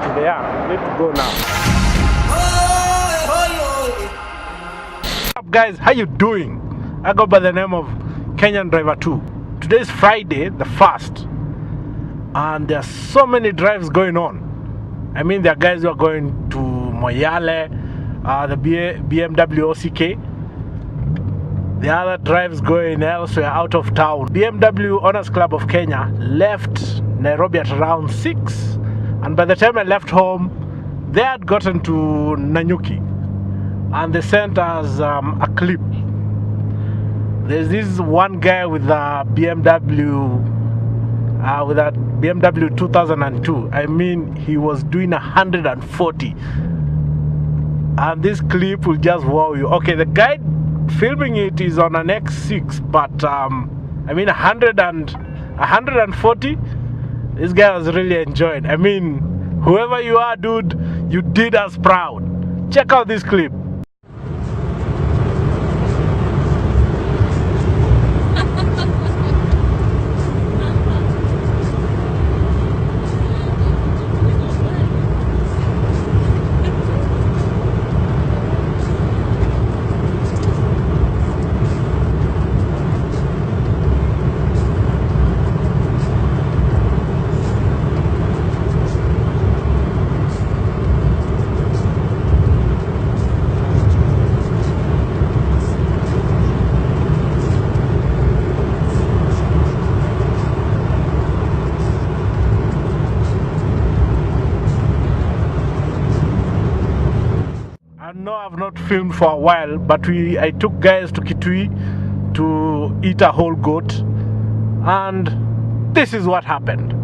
to the air. Need to go now. What's up, guys? How you doing? I go by the name of Kenyan Driver 2. Today is Friday, the 1st, and there are so many drives going on. I mean, there are guys who are going to Moyale, the BMW OCK. The other drives going elsewhere out of town. BMW Owners Club of Kenya left Nairobi at around 6, and by the time I left home, they had gotten to Nanyuki, and they sent us a clip. There's this one guy with a BMW, with a BMW 2002. I mean, he was doing 140, and this clip will just wow you. Okay, the guy filming it is on an X6, but I mean 140, this guy was really enjoying. I mean, whoever you are, dude, you did us proud. Check out this clip. No, I've not filmed for a while, but I took guys to Kitui to eat a whole goat, and this is what happened.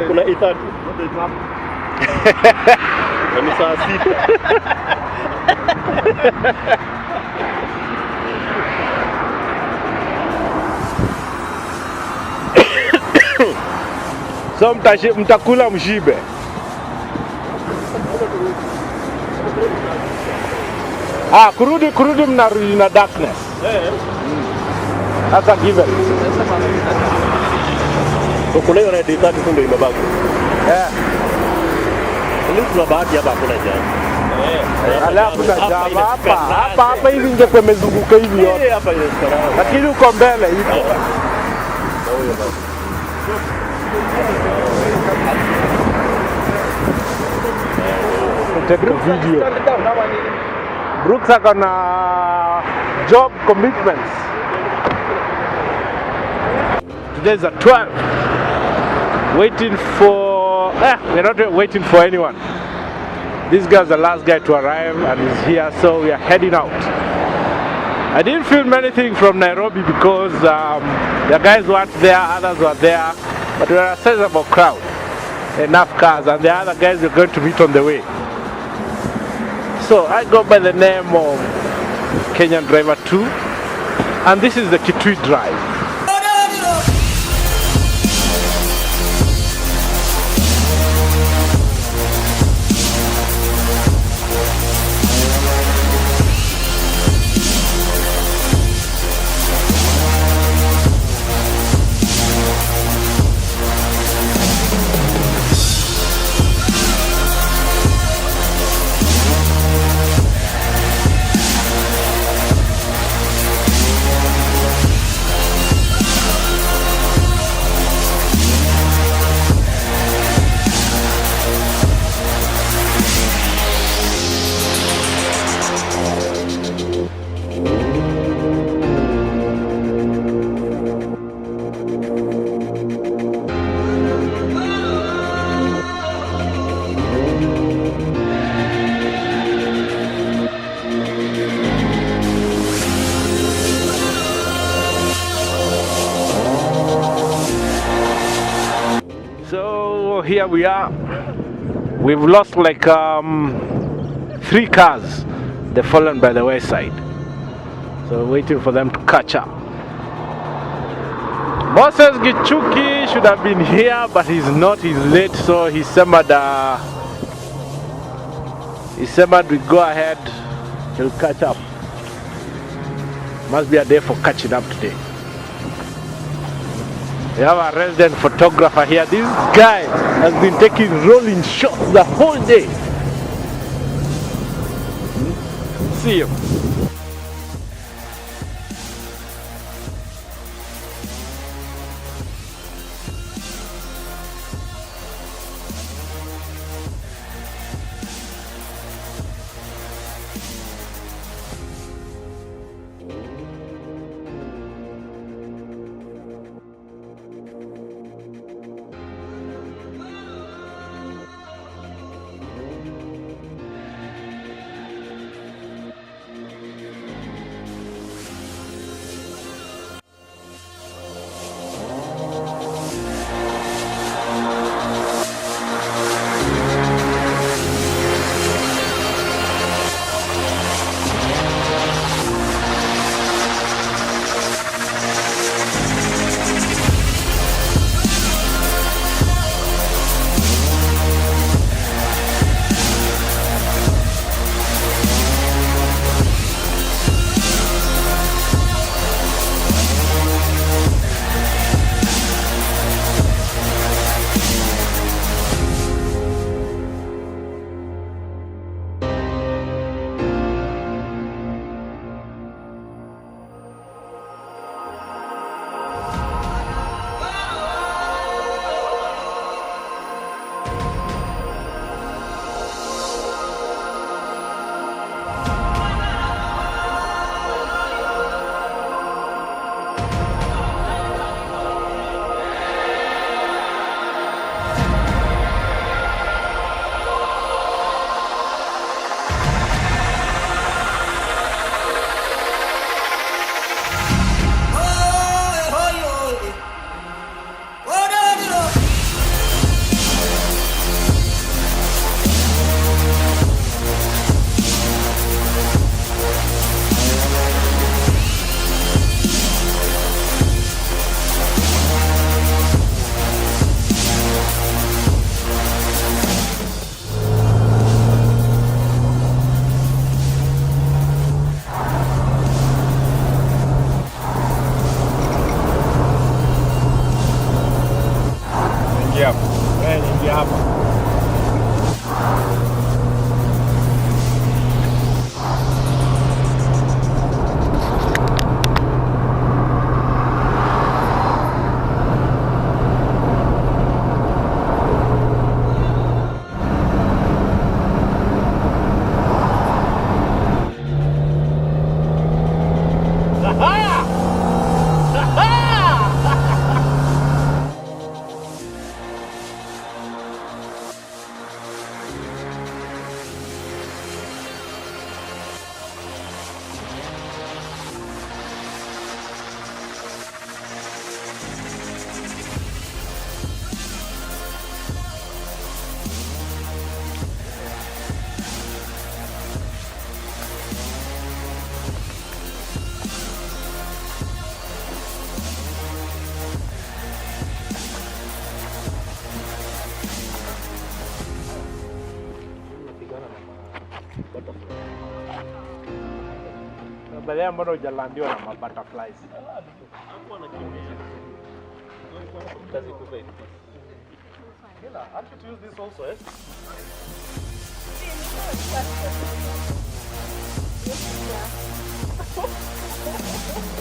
Kuna itatu ni saa 6. So mtakula mshibe. Kurudi mnarudi na darkness. That's a given. Kuna hiyo na ditatu ndio imebaki. Ndio tuna bahati hapa kuna jam. Alafu kuna jam hapa hivi nje kumezunguka hivi yote. Hapa ile salama. Lakini uko mbele hivi. Take the video. Brooks are gonna job commitments. Today's at 12. Waiting for... we're not waiting for anyone. This guy's the last guy to arrive and he's here, so we are heading out. I didn't film anything from Nairobi because the guys weren't there, others were there, but we were a sizable crowd. Enough cars, and the other guys are going to meet on the way. So I go by the name of Kenyan Driver 2, and this is the Kitui Drive. here we are. We've lost like 3 cars. They've fallen by the wayside. So we're waiting for them to catch up. Moses Gichuki should have been here, but he's not. He's late, so he simmered we go ahead. He'll catch up. Must be a day for catching up today. We have a resident photographer here. This guy has been taking rolling shots the whole day. See you. Baadaye mbona hujalandiwa na mabutterflies? Hila, aren't you to use this also, eh? Yes, yeah.